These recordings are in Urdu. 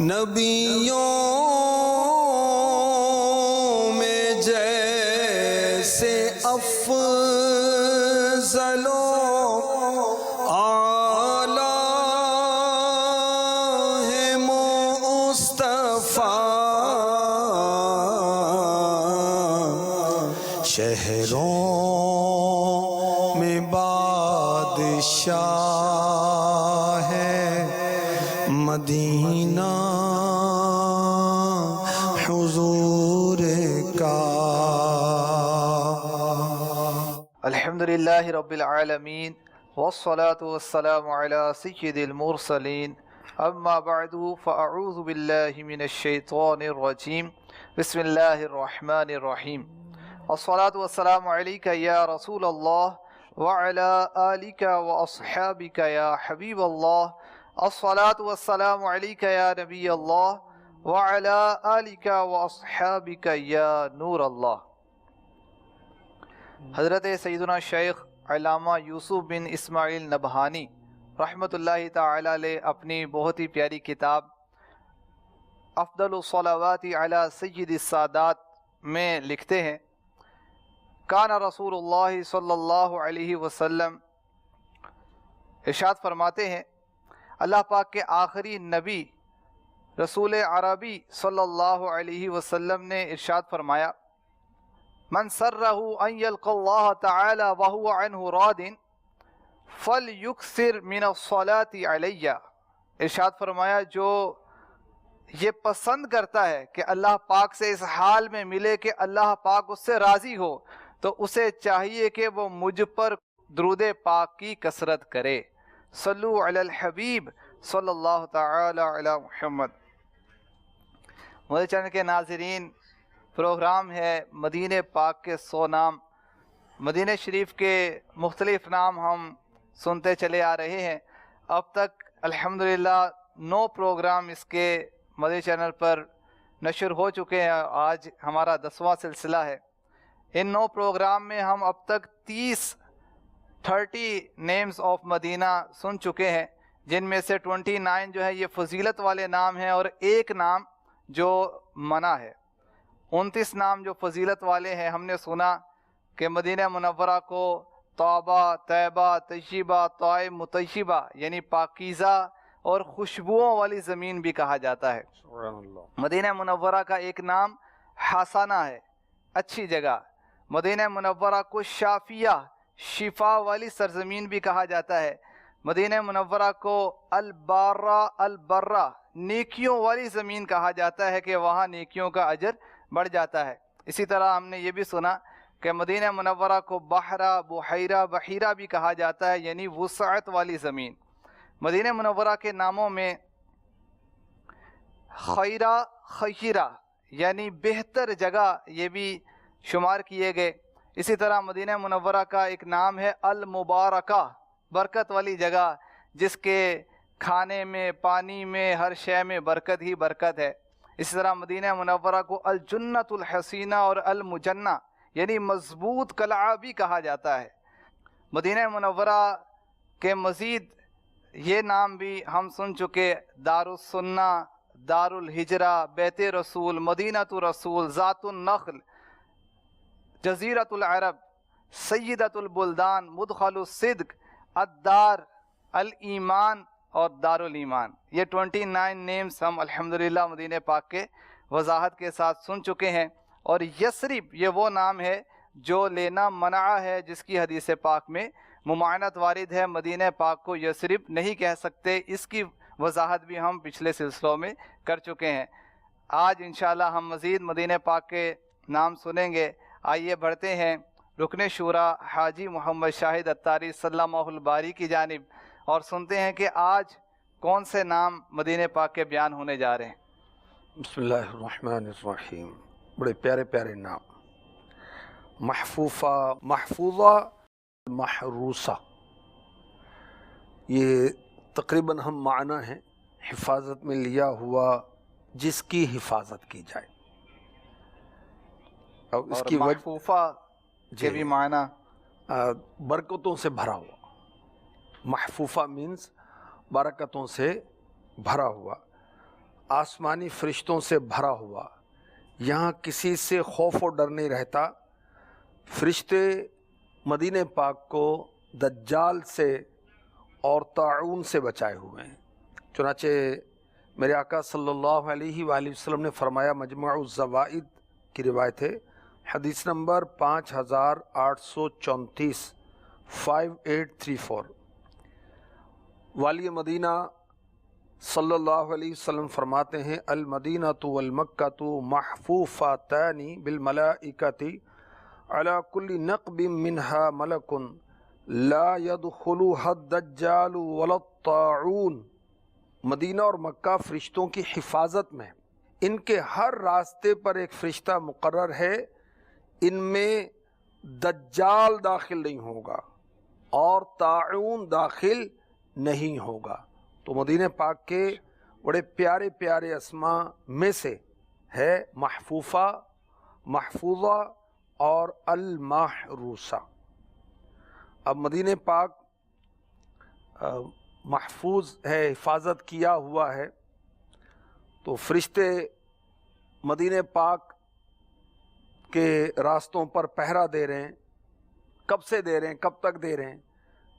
نبیوں میں جیسے افضل و اعلیٰ ہے مصطفیٰ، شہروں میں بادشاہ ہے مدینہ حضور کا۔ الحمدللہ رب العالمین والصلاة والسلام علی سید المرسلین، اما بعد فاعوذ باللہ من الشیطان الرجیم، بسم اللہ الرحمن الرحیم۔ الصلاة والسلام علیک یا رسول اللہ وعلی آلک واصحابک یا حبیب اللہ، الصلاة والسلام علیک یا نبی اللہ وعلی آلک واصحابک یا نور اللہ۔ حضرت سیدنا شیخ علامہ یوسف بن اسماعیل نبہانی رحمۃ اللہ تعالی علیہ اپنی بہت ہی پیاری کتاب افضل الصلوات علی سید السادات میں لکھتے ہیں، کان رسول اللہ صلی اللہ علیہ وسلم، ارشاد فرماتے ہیں اللہ پاک کے آخری نبی رسول عربی صلی اللہ علیہ وسلم نے ارشاد فرمایا، من سرہ ان یلقى اللہ تعالی وہو عنہ راض فلیکثر من الصلاة علی۔ ارشاد فرمایا جو یہ پسند کرتا ہے کہ اللہ پاک سے اس حال میں ملے کہ اللہ پاک اس سے راضی ہو، تو اسے چاہیے کہ وہ مجھ پر درود پاک کی کثرت کرے۔ صلو علی الحبیب صلی اللہ تعالی علی محمد۔ مدنی چینل کے ناظرین، پروگرام ہے مدینہ پاک کے 100 نام۔ مدینہ شریف کے مختلف نام ہم سنتے چلے آ رہے ہیں۔ اب تک الحمدللہ 9 پروگرام اس کے مدنی چینل پر نشر ہو چکے ہیں، آج ہمارا 10واں سلسلہ ہے۔ ان 9 پروگرام میں ہم اب تک 30 نیمز آف مدینہ سن چکے ہیں، جن میں سے 29 جو ہے یہ فضیلت والے نام ہیں اور ایک نام جو منع ہے۔ 29 نام جو فضیلت والے ہیں، ہم نے سنا کہ مدینہ منورہ کو طیبہ، طیبہ، طیبہ، طائب، مطیبہ یعنی پاکیزہ اور خوشبوؤں والی زمین بھی کہا جاتا ہے۔ مدینہ منورہ کا ایک نام حسانہ ہے، اچھی جگہ۔ مدینہ منورہ کو شافیہ، شفا والی سرزمین بھی کہا جاتا ہے۔ مدینہ منورہ کو البارہ، البرہ، نیکیوں والی زمین کہا جاتا ہے کہ وہاں نیکیوں کا اجر بڑھ جاتا ہے۔ اسی طرح ہم نے یہ بھی سنا کہ مدینہ منورہ کو بحرہ، بحیرہ، بحیرہ بھی کہا جاتا ہے یعنی وسعت والی زمین۔ مدینہ منورہ کے ناموں میں خیرہ، خیرہ یعنی بہتر جگہ یہ بھی شمار کیے گئے۔ اسی طرح مدینہ منورہ کا ایک نام ہے المبارکہ، برکت والی جگہ، جس کے کھانے میں، پانی میں، ہر شے میں برکت ہی برکت ہے۔ اسی طرح مدینہ منورہ کو الجنت الحسینہ اور المجنہ یعنی مضبوط قلعہ بھی کہا جاتا ہے۔ مدینہ منورہ کے مزید یہ نام بھی ہم سن چکے، دار السنہ، دار الہجرہ، بیت رسول، مدینۃ رسول، ذات النخل، جزیرۃ العرب، سیدۃ البلدان، مدخل الصدق، الدار، الایمان اور دار الایمان۔ یہ 29 نیمز ہم الحمدللہ مدینہ پاک کے وضاحت کے ساتھ سن چکے ہیں۔ اور یثرب یہ وہ نام ہے جو لینا منع ہے، جس کی حدیث پاک میں ممانعت وارد ہے، مدینہ پاک کو یثرب نہیں کہہ سکتے۔ اس کی وضاحت بھی ہم پچھلے سلسلوں میں کر چکے ہیں۔ آج انشاءاللہ ہم مزید مدینہ پاک کے نام سنیں گے۔ آئیے بڑھتے ہیں رکن شورا حاجی محمد شاہد اتاری سلمہ الباری کی جانب اور سنتے ہیں کہ آج کون سے نام مدینہ پاک کے بیان ہونے جا رہے ہیں۔ بسم اللہ الرحمن الرحیم۔ بڑے پیارے پیارے نام، محفوفہ، محفوظہ، محروسہ، یہ تقریباً ہم معنی ہیں حفاظت میں لیا ہوا جس کی حفاظت کی جائے۔ اور اس کی محفوفہ کے بھی معنی برکتوں سے بھرا ہوا۔ محفوفہ مینز برکتوں سے بھرا ہوا۔ آسمانی فرشتوں سے بھرا ہوا، یہاں کسی سے خوف و ڈر نہیں رہتا۔ فرشتے مدینہ پاک کو دجال سے اور طاعون سے بچائے ہوئے ہیں۔ چنانچہ میرے آقا صلی اللہ علیہ وآلہ وسلم نے فرمایا، مجموع الزوائد کی روایت ہے، حدیث نمبر 5834، 5834، والی مدینہ صلی اللہ علیہ وسلم فرماتے ہیں، المدینۃ والمکۃ محفوفتان بالملائکۃ علی کل نقب منہا ملک لا يدخلها الدجال ولا الطاعون۔ مدینہ اور مکہ فرشتوں کی حفاظت میں، ان کے ہر راستے پر ایک فرشتہ مقرر ہے، ان میں دجال داخل نہیں ہوگا اور طاعون داخل نہیں ہوگا۔ تو مدینہ پاک کے بڑے پیارے پیارے اسماء میں سے ہے محفوفہ، محفوظہ اور المحروسہ۔ اب مدینہ پاک محفوظ ہے، حفاظت کیا ہوا ہے، تو فرشتے مدینہ پاک کے راستوں پر پہرا دے رہے ہیں۔ کب سے دے رہے ہیں؟ کب تک دے رہے ہیں؟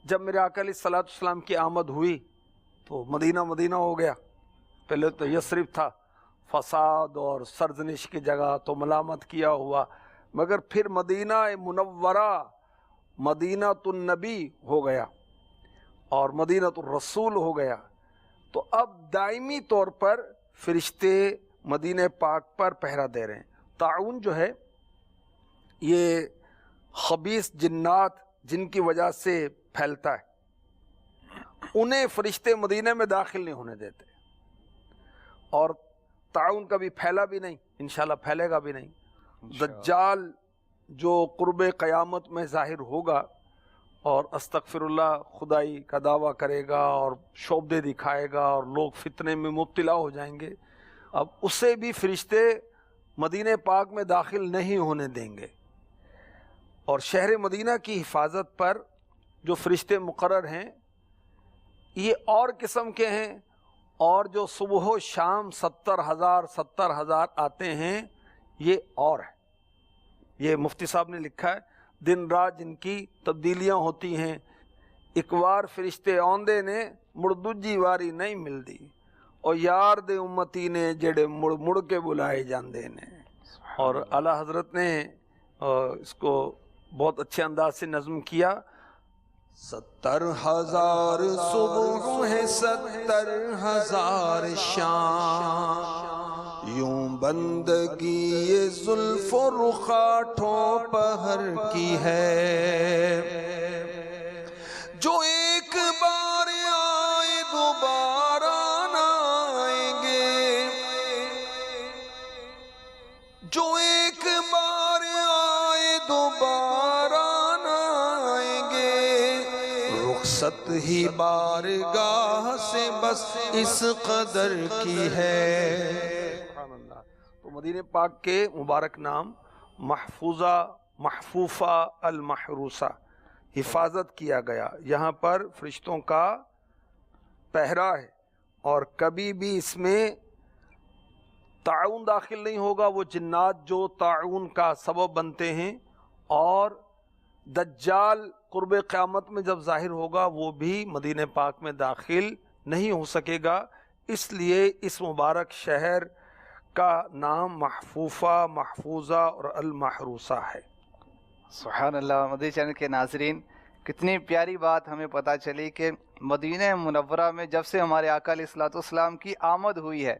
جب میرے آقا علیہ الصلوۃ والسلام کی آمد ہوئی تو مدینہ مدینہ ہو گیا۔ پہلے تو یثرب تھا، فساد اور سرزنش کی جگہ، تو ملامت کیا ہوا، مگر پھر مدینہ منورہ مدینہ النبی ہو گیا اور مدینہ الرسول ہو گیا۔ تو اب دائمی طور پر فرشتے مدینہ پاک پر پہرا دے رہے ہیں۔ طاعون جو ہے یہ خبیث جنات جن کی وجہ سے پھیلتا ہے، انہیں فرشتے مدینہ میں داخل نہیں ہونے دیتے، اور طاعون کبھی پھیلا بھی نہیں، انشاءاللہ پھیلے گا بھی نہیں۔ دجال جو قرب قیامت میں ظاہر ہوگا اور استغفر اللہ خدائی کا دعویٰ کرے گا اور شعبدے دکھائے گا اور لوگ فتنے میں مبتلا ہو جائیں گے، اب اسے بھی فرشتے مدینہ پاک میں داخل نہیں ہونے دیں گے۔ اور شہر مدینہ کی حفاظت پر جو فرشتے مقرر ہیں یہ اور قسم کے ہیں، اور جو صبح و شام 70,000 آتے ہیں یہ اور ہے۔ یہ مفتی صاحب نے لکھا ہے، دن رات جن کی تبدیلیاں ہوتی ہیں، ایک وار فرشتے آندے نے مڑ دوجی واری نہیں ملدی، اور یار دے امتی نے جڑے مڑ مڑ کے بلائے جاندے نے۔ اور اعلیٰ حضرت نے اس کو بہت اچھے انداز سے نظم کیا، 70,000 صبح ہے، 70,000 شام، یوں بندگی یہ زلف و رخاٹھوں پہر کی ہے، جو ایک بار آئے دوبارہ نہ آئیں گے، جو ایک بار آئے دوبارہ نہ آئیں گے، رخصت ہی بارگاہ سے بس اس قدر کی ہے۔ تو مدینہ پاک کے مبارک نام محفوظہ، محفوفہ، المحروسہ، حفاظت کیا گیا، یہاں پر فرشتوں کا پہرا ہے، اور کبھی بھی اس میں طاعون داخل نہیں ہوگا، وہ جنات جو طاعون کا سبب بنتے ہیں، اور دجال قرب قیامت میں جب ظاہر ہوگا وہ بھی مدینہ پاک میں داخل نہیں ہو سکے گا۔ اس لیے اس مبارک شہر کا نام محفوفہ، محفوظہ اور المحروسہ ہے۔ سبحان اللہ۔ مدنی چینل کے ناظرین، کتنی پیاری بات ہمیں پتہ چلی کہ مدینہ منورہ میں جب سے ہمارے آقا علیہ الصلوۃ والسلام کی آمد ہوئی ہے،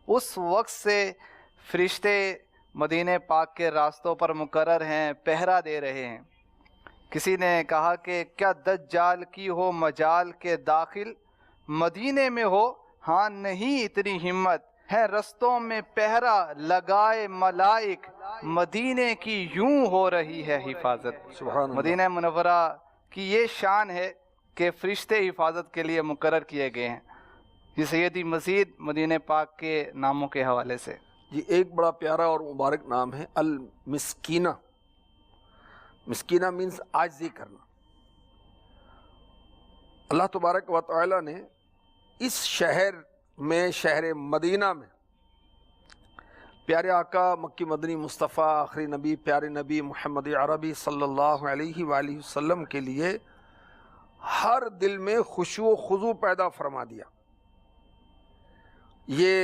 اس وقت سے فرشتے مدینہ پاک کے راستوں پر مقرر ہیں، پہرا دے رہے ہیں۔ کسی نے کہا کہ کیا دجال کی ہو مجال کے داخل مدینے میں ہو؟ ہاں نہیں اتنی ہمت ہے، رستوں میں پہرا لگائے ملائک، مدینے کی یوں ہو رہی ہے حفاظت۔ سبحان اللہ۔ مدینہ منورہ کی یہ شان ہے کہ فرشتے حفاظت کے لیے مقرر کیے گئے ہیں۔ یہ سیدی مزید مدینہ پاک کے ناموں کے حوالے سے یہ ایک بڑا پیارا اور مبارک نام ہے، المسکینہ۔ مسکینہ مینز عاجزی کرنا۔ اللہ تبارک و تعالی نے اس شہر میں، شہر مدینہ میں پیارے آقا مکی مدنی مصطفیٰ آخری نبی پیارے نبی محمد عربی صلی اللہ علیہ وآلہ وسلم کے لیے ہر دل میں خشوع و خضوع پیدا فرما دیا۔ یہ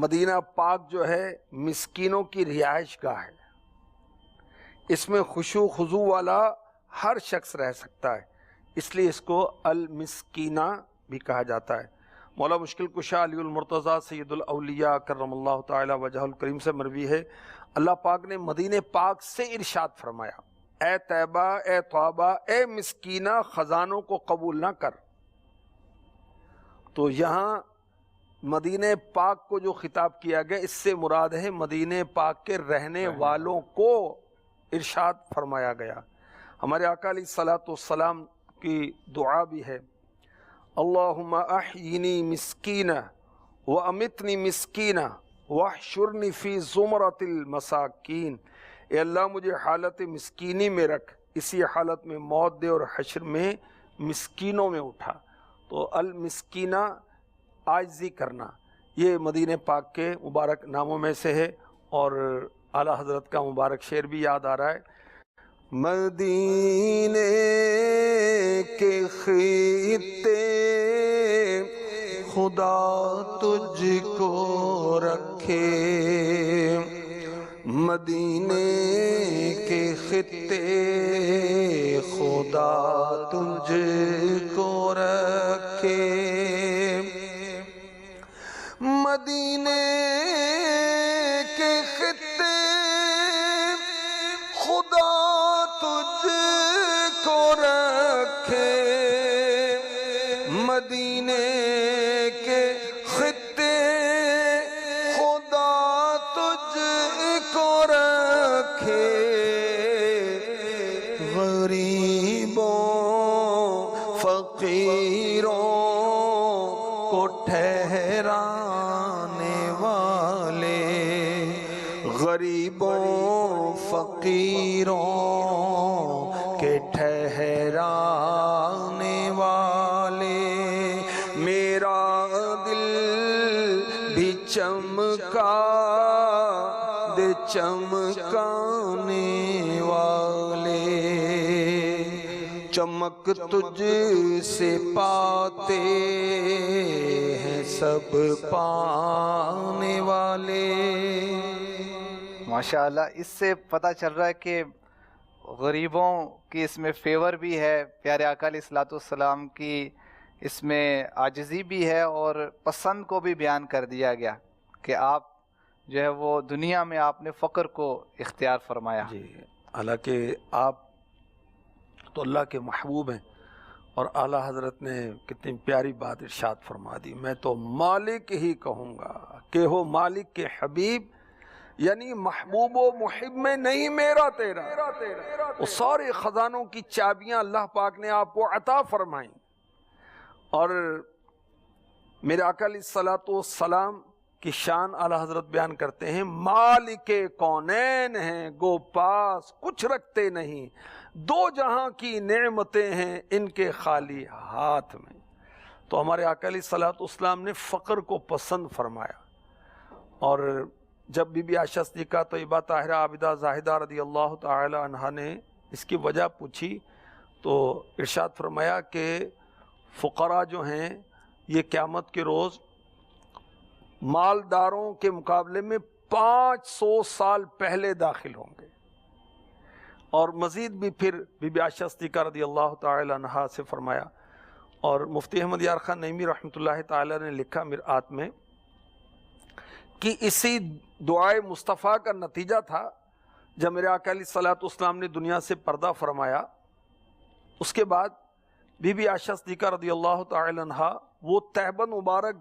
مدینہ پاک جو ہے مسکینوں کی رہائش گاہ ہے، اس میں خشوع و خضوع والا ہر شخص رہ سکتا ہے، اس لیے اس کو المسکینہ بھی کہا جاتا ہے۔ مولا مشکل کشا علی المرتضیٰ سید الاولیاء کرم اللہ تعالی وجہ الکریم سے مروی ہے، اللہ پاک نے مدینہ پاک سے ارشاد فرمایا، اے طیبہ اے طابہ اے مسکینہ خزانوں کو قبول نہ کر۔ تو یہاں مدینہ پاک کو جو خطاب کیا گیا اس سے مراد ہے مدینہ پاک کے رہنے والوں کو ارشاد فرمایا گیا۔ ہمارے آقا علیہ الصلوۃ والسلام کی دعا بھی ہے، اللہم احیینی مسکینہ وامتنی مسکینہ واحشرنی فی زمرۃ المساکین، اے اللہ مجھے حالت مسکینی میں رکھ، اسی حالت میں موت دے اور حشر میں مسکینوں میں اٹھا۔ تو المسکینہ عاجزی کرنا، یہ مدینہ پاک کے مبارک ناموں میں سے ہے، اور اعلیٰ حضرت کا مبارک شعر بھی یاد آ رہا ہے، مدینے کے خطے خدا تجھ کو رکھے، مدینے کے خطے خدا تجھ کو رکھے، مدینے کے خطے خدا تجھ کو رکھے، مدینے کے خطے خدا تجھ کو رکھے، غریبوں فقیروں کو ٹھہرانے والے، غریبوں فقیروں کے ٹھہرانے والے، میرا دل بھی چمکا دے چمکانے والے، چمک تجھ سے پاتے ہیں سب پانے والے۔ ماشاءاللہ، اس سے پتہ چل رہا ہے کہ غریبوں کی اس میں فیور بھی ہے، پیارے آقا علیہ الصلوۃ والسلام کی اس میں عاجزی بھی ہے، اور پسند کو بھی بیان کر دیا گیا کہ آپ جو ہے وہ دنیا میں آپ نے فقر کو اختیار فرمایا۔ جی، حالانکہ آپ تو اللہ کے محبوب ہیں، اور اعلیٰ حضرت نے کتنی پیاری بات ارشاد فرما دی، میں تو مالک ہی کہوں گا کہ ہو مالک کے حبیب، یعنی محبوب و محب میں نہیں میرا تیرا، وہ سارے خزانوں کی چابیاں اللہ پاک نے آپ کو عطا فرمائیں۔ اور میرے آقا علیہ الصلوۃ والسلام کی شان اعلیٰ حضرت بیان کرتے ہیں، مالک کونین ہیں گو پاس کچھ رکھتے نہیں، دو جہاں کی نعمتیں ہیں ان کے خالی ہاتھ میں۔ تو ہمارے آقا علیہ الصلوۃ والسلام نے فقر کو پسند فرمایا، اور جب بی بی عائشہ صدیقہ طیبہ طاہرہ عابدہ زاہدہ رضی اللہ تعالی عنہا نے اس کی وجہ پوچھی تو ارشاد فرمایا کہ فقراء جو ہیں یہ قیامت کے روز مالداروں کے مقابلے میں 500 سال پہلے داخل ہوں گے۔ اور مزید بھی پھر بی بی عائشہ صدیقہ رضی اللہ تعالی عنہا سے فرمایا، اور مفتی احمد یار خان نعیمی رحمۃ اللہ تعالی نے لکھا مرآت میں کہ اسی دعائے مصطفیٰ کا نتیجہ تھا جب میرے آقا علیہ الصلوۃ والسلام نے دنیا سے پردہ فرمایا، اس کے بعد بی بی عائشہ صدیقہ رضی اللہ تعالی عنہا وہ تہبند مبارک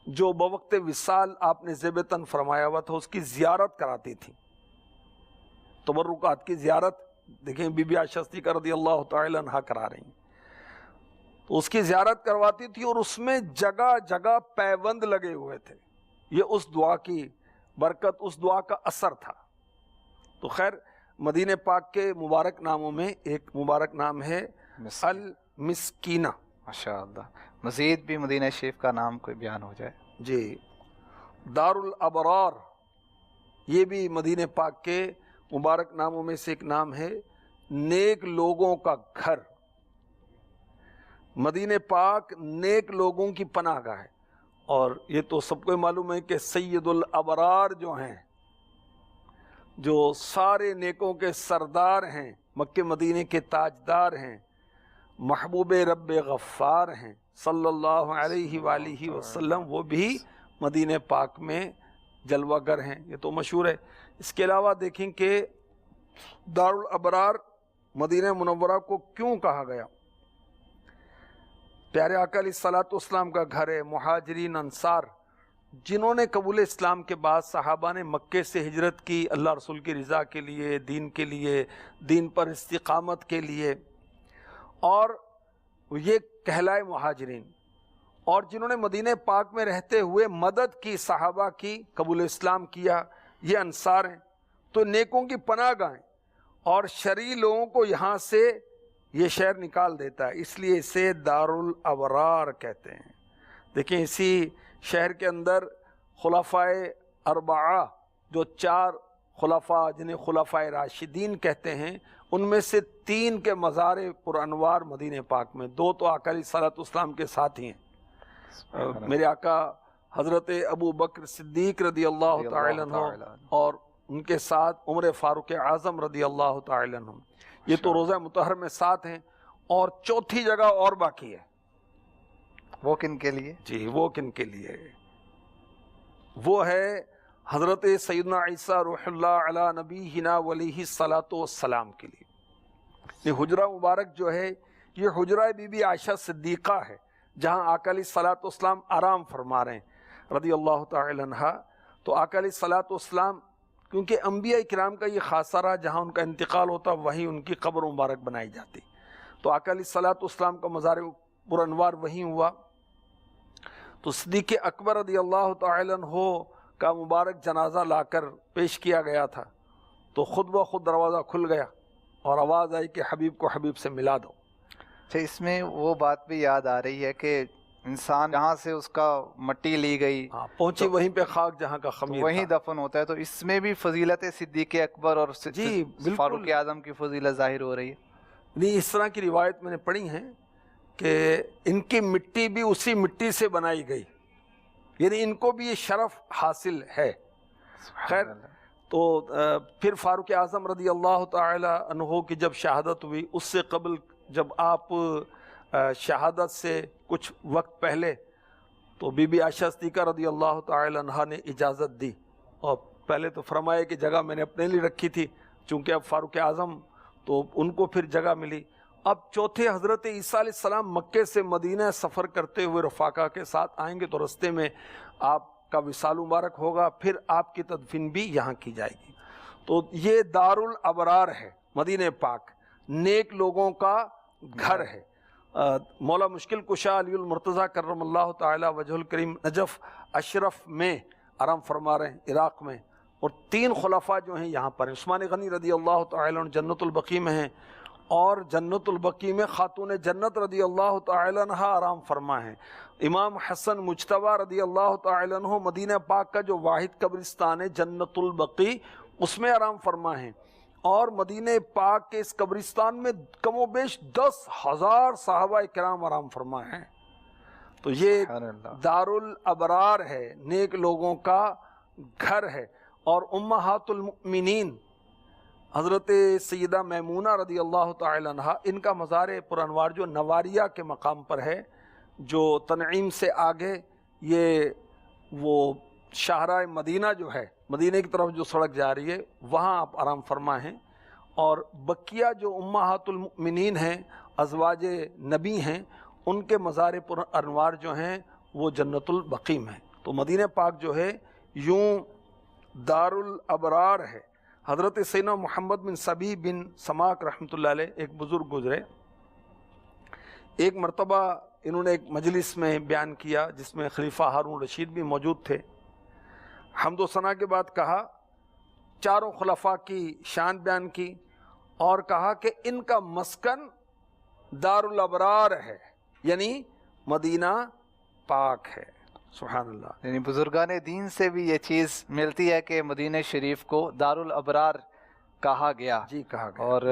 جو بوقت وصال آپ نے زیب تن فرمایا ہوا تھا اس کی زیارت کراتی تھی، تبرکات کی زیارت دیکھیں بی بی عائشہ صدیقہ رضی اللہ تعالی عنہا کرا رہی ہیں، تو اس کی زیارت کرواتی تھی، اور اس میں جگہ جگہ پیوند لگے ہوئے تھے، یہ اس دعا کی برکت، اس دعا کا اثر تھا۔ تو خیر، مدینہ پاک کے مبارک ناموں میں ایک مبارک نام ہے المسکینہ۔ ماشاءاللہ، مزید بھی مدینہ شریف کا نام کوئی بیان ہو جائے۔ جی، دار الابرار یہ بھی مدینہ پاک کے مبارک ناموں میں سے ایک نام ہے، نیک لوگوں کا گھر۔ مدینہ پاک نیک لوگوں کی پناہ گاہ ہے، اور یہ تو سب کو معلوم ہے کہ سید الابرار جو ہیں، جو سارے نیکوں کے سردار ہیں، مکہ مدینے کے تاجدار ہیں، محبوب رب غفار ہیں صلی اللہ علیہ وآلہ وسلم، وہ بھی مدینہ پاک میں جلوہ گر ہیں، یہ تو مشہور ہے۔ اس کے علاوہ دیکھیں کہ دارالابرار مدینہ منورہ کو کیوں کہا گیا؟ پیارے آقا علیہ الصلوۃ والسلام کا گھر ہے۔ مہاجرین انصار جنہوں نے قبول اسلام کے بعد صحابہ نے مکے سے ہجرت کی اللہ رسول کی رضا کے لیے، دین پر استقامت کے لیے، اور یہ کہلائے مہاجرین، اور جنہوں نے مدینہ پاک میں رہتے ہوئے مدد کی صحابہ کی، قبول اسلام کیا، یہ انصار ہیں۔ تو نیکوں کی پناہ گاہیں، اور شرعی لوگوں کو یہاں سے یہ شہر نکال دیتا ہے، اس لیے اسے دارالابرار کہتے ہیں۔ دیکھیں اسی شہر کے اندر خلفائے اربعہ، جو 4 خلفاء جنہیں خلفائے راشدین کہتے ہیں، ان میں سے 3 کے مزار پر انوار مدینہ پاک میں، 2 تو آقا علیہ الصلوۃ والسلام کے ساتھ ہی ہیں۔ میرے آقا حضرت ابو بکر صدیق رضی اللہ تعالی عنہ اور ان کے ساتھ عمر فاروق اعظم رضی اللہ تعالی عنہ، یہ تو روضہ مطہر میں 7 ہیں، اور 4تھی جگہ اور باقی ہے۔ وہ کن کے لیے؟ جی وہ کن کے لیے؟ وہ ہے حضرت سیدنا عیسیٰ روح اللہ علی نبینا علیہ الصلوۃ والسلام کے لیے۔ یہ حجرہ مبارک جو ہے، یہ حجرہ بی بی عائشہ صدیقہ ہے، جہاں آقا علیہ الصلوۃ والسلام آرام فرما رہے ہیں رضی اللہ تعالی عنہ۔ تو آقا علیہ الصلوۃ والسلام، کیونکہ انبیاء کرام کا یہ خاصہ رہا، جہاں ان کا انتقال ہوتا وہیں ان کی قبر مبارک بنائی جاتی، تو آقا علیہ الصلوۃ والسلام کا مزار پر انوار وہیں ہوا۔ تو صدیق اکبر رضی اللہ تعالی عنہ کا مبارک جنازہ لا کر پیش کیا گیا تھا، تو خود بخود دروازہ کھل گیا اور آواز آئی کہ حبیب کو حبیب سے ملا دو۔ اچھا، اس میں وہ بات بھی یاد آ رہی ہے کہ انسان جہاں سے اس کا مٹی لی گئی، پہنچی وہیں پہ خاک جہاں کا خمیر وہیں دفن ہوتا ہے، تو اس میں بھی فضیلت صدیق اکبر اور فاروق اعظم کی فضیلت ظاہر ہو رہی ہے۔ نہیں، اس طرح کی روایت میں نے پڑھی ہیں کہ ان کی مٹی بھی اسی مٹی سے بنائی گئی، یعنی ان کو بھی یہ شرف حاصل ہے۔ خیر، تو پھر فاروق اعظم رضی اللہ تعالی عنہ کی جب شہادت ہوئی، اس سے قبل جب آپ شہادت سے کچھ وقت پہلے، تو بی بی عائشہ صدیقہ رضی اللہ تعالی عنہ نے اجازت دی، اور پہلے تو فرمایا کہ جگہ میں نے اپنے لیے رکھی تھی، چونکہ اب فاروق اعظم تو ان کو پھر جگہ ملی۔ اب چوتھے حضرت عیسیٰ علیہ السلام مکے سے مدینہ سفر کرتے ہوئے رفاقہ کے ساتھ آئیں گے، تو رستے میں آپ کا وصال مبارک ہوگا، پھر آپ کی تدفین بھی یہاں کی جائے گی۔ تو یہ دارالابرار ہے مدینہ پاک، نیک لوگوں کا گھر ہے۔ مولا مشکل کشا علی المرتضیٰ کرم اللہ تعالی وجہ الکریم نجف اشرف میں آرام فرما رہے ہیں، عراق میں، اور 3 خلفاء جو ہیں یہاں پر ہیں۔ عثمان غنی رضی اللہ تعالی عنہ جنت البقیع میں ہیں، اور جنت البقیع میں خاتون جنت رضی اللہ تعالی عنہ آرام فرما ہیں۔ امام حسن مجتبی رضی اللہ تعالی عنہ مدینہ پاک کا جو واحد قبرستان ہے جنت البقیع، اس میں آرام فرما ہیں، اور مدینہ پاک کے اس قبرستان میں کم و بیش 10,000 صحابہ کرام آرام فرما ہیں۔ تو یہ دارالابرار ہے، نیک لوگوں کا گھر ہے۔ اور امہات المؤمنین حضرت سیدہ میمونہ رضی اللہ تعالی عنہ، ان کا مزار پر انوار جو نواریہ کے مقام پر ہے، جو تنعیم سے آگے، یہ وہ شاہراہ مدینہ جو ہے، مدینہ کی طرف جو سڑک جا رہی ہے، وہاں آپ آرام فرما ہیں۔ اور بقیہ جو امہات المؤمنین ہیں، ازواج نبی ہیں، ان کے مزار پر انوار جو ہیں وہ جنت البقیع میں ہیں۔ تو مدینہ پاک جو ہے یوں دارالابرار ہے۔ حضرت سیدنا محمد بن سبی بن سماک رحمۃ اللہ علیہ ایک بزرگ گزرے، ایک مرتبہ انہوں نے ایک مجلس میں بیان کیا جس میں خلیفہ ہارون رشید بھی موجود تھے۔ حمد و ثنا کے بعد کہا، 4 خلفاء کی شان بیان کی، اور کہا کہ ان کا مسکن دارالابرار ہے، یعنی مدینہ پاک ہے۔ سبحان اللہ. یعنی بزرگان دین سے بھی یہ چیز ملتی ہے کہ مدینہ شریف کو دارالابرار کہا گیا. جی کہا گیا. اور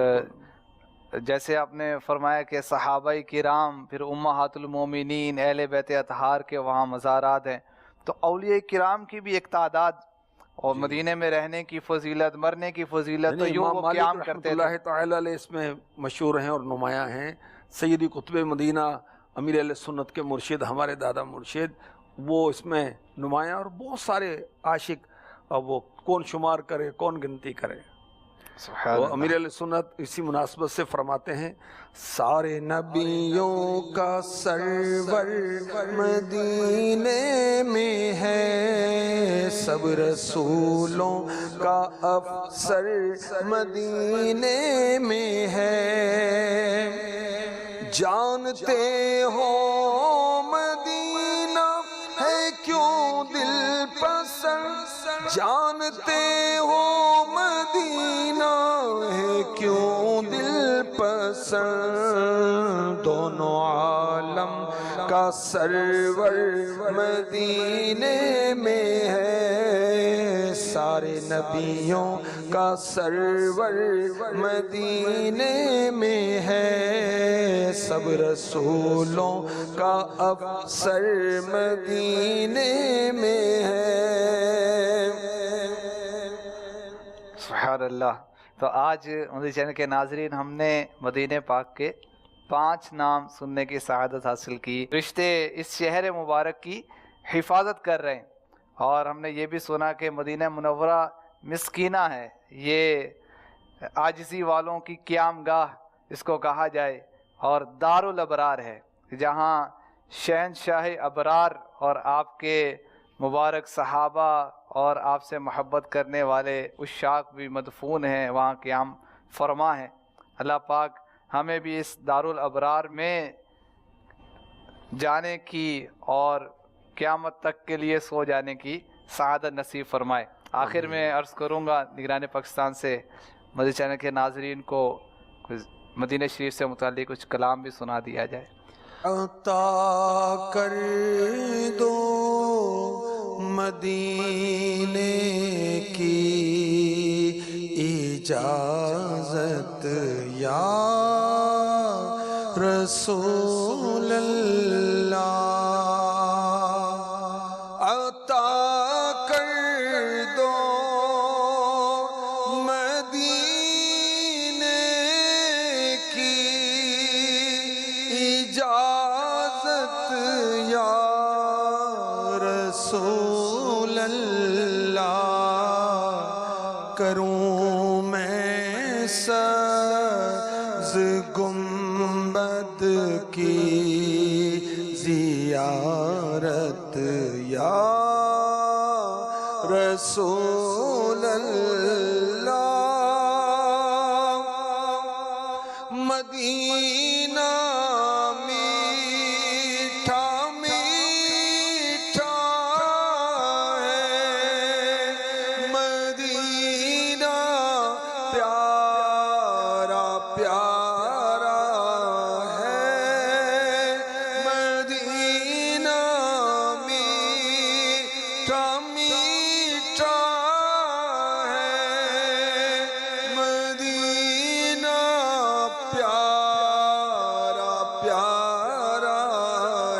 جیسے آپ نے فرمایا کہ صحابہ کرام، پھر امہات المومنین، اہل بیت اطہار کے وہاں مزارات ہیں، تو اولیاء کرام کی بھی ایک تعداد، اور مدینے میں رہنے کی فضیلت، مرنے کی فضیلت، تو یوں امام وہ مالک قیام رحمۃ کرتے اللہ تھے. تعالی علیہ اس میں مشہور ہیں اور نمایاں ہیں. سیدی قطب مدینہ امیر اہل سنت کے مرشد، ہمارے دادا مرشد، وہ اس میں نمایاں، اور بہت سارے عاشق، اور وہ کون شمار کرے، کون گنتی کرے. سبحان تو اللہ. امیر علیہ سنت اسی مناسبت سے فرماتے ہیں، سارے نبیوں کا سرور مدینے میں ہے، سب رسولوں کا افسر مدینے میں ہے. جانتے ہو مدینہ ہے کیوں دل پسند، جانتے ہو مدینہ ہے کیوں دل پسند، دونوں عالم کا سرور مدینے میں ہے، سارے نبیوں کا سرور مدینے میں ہے، سب رسولوں کا افسر مدینے میں ہے. سبحان اللہ. تو آج مدنی چینل کے ناظرین، ہم نے مدینہ پاک کے 5 نام سننے کی سعادت حاصل کی. رشتے اس شہر مبارک کی حفاظت کر رہے ہیں، اور ہم نے یہ بھی سنا کہ مدینہ منورہ مسکینہ ہے، یہ عاجزی والوں کی قیام گاہ اس کو کہا جائے، اور دارالابرار ہے، جہاں شہنشاہ ابرار اور آپ کے مبارک صحابہ اور آپ سے محبت کرنے والے عشاق بھی مدفون ہیں، وہاں قیام فرما ہیں. اللہ پاک ہمیں بھی اس دارالابرار میں جانے کی اور قیامت تک کے لیے سو جانے کی سعادت نصیب فرمائے. آخر میں عرض کروں گا نگران پاکستان سے مدنی چینل کے ناظرین کو مدینہ شریف سے متعلق کچھ کلام بھی سنا دیا جائے. عطا کر دو مدینے کی اجازت یا رسول اللہ، عطا کر دو مدینے کی اجازت یا رسول اللہ، کروں میں سبز گنبد کی زیارت یا رسول اللہ. مدینہ میٹھا میٹھا ہے، مدینہ پیارا پیارا ہے، مدینہ میٹھا میٹھا ہے، مدینہ پیارا پیارا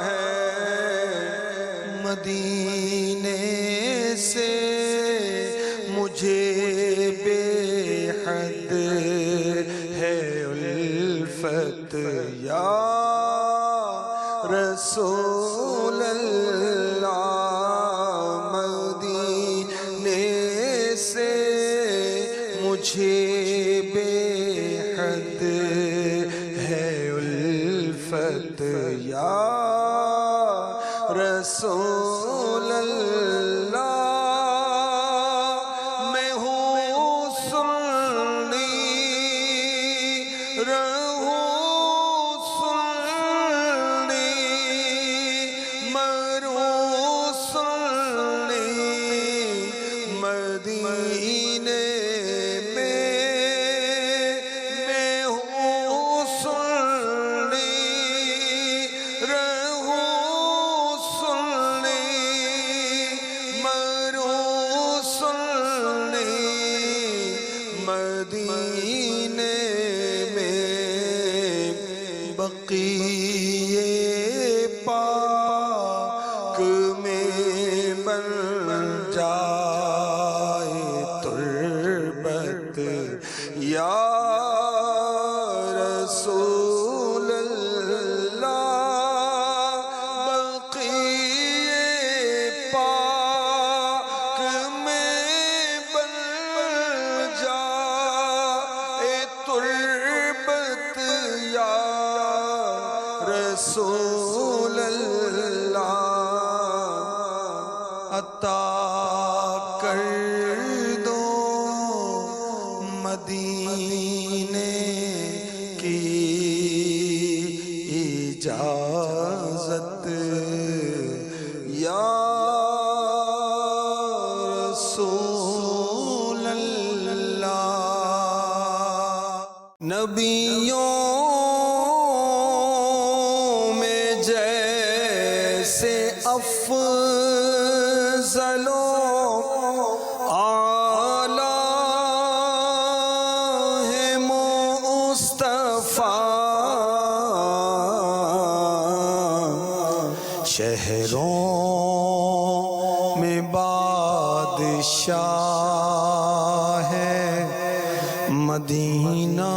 ہے. مدینے سے مجھے بے حد ہے الفت یا رسول اللہ، مدینے سے مجھے بے حد ہے الفت یا رسول اللہ. میں ہوں سنی رہوں سنی، مروں سنی، مدینے میں ہوں سنی رہوں سنی، مدینے میں بقیے پاک میں بن جائے تربت یا رسول اللہ، بقیے پاک میں بن جائے تربت یا رسول اللہ، عطا کر دو مدینے کی اجازت یا رسول اللہ۔ نبیوں میں جیسے افضل و اعلیٰ ہے مصطفیٰ، شہروں میں بادشاہ ہے مدینہ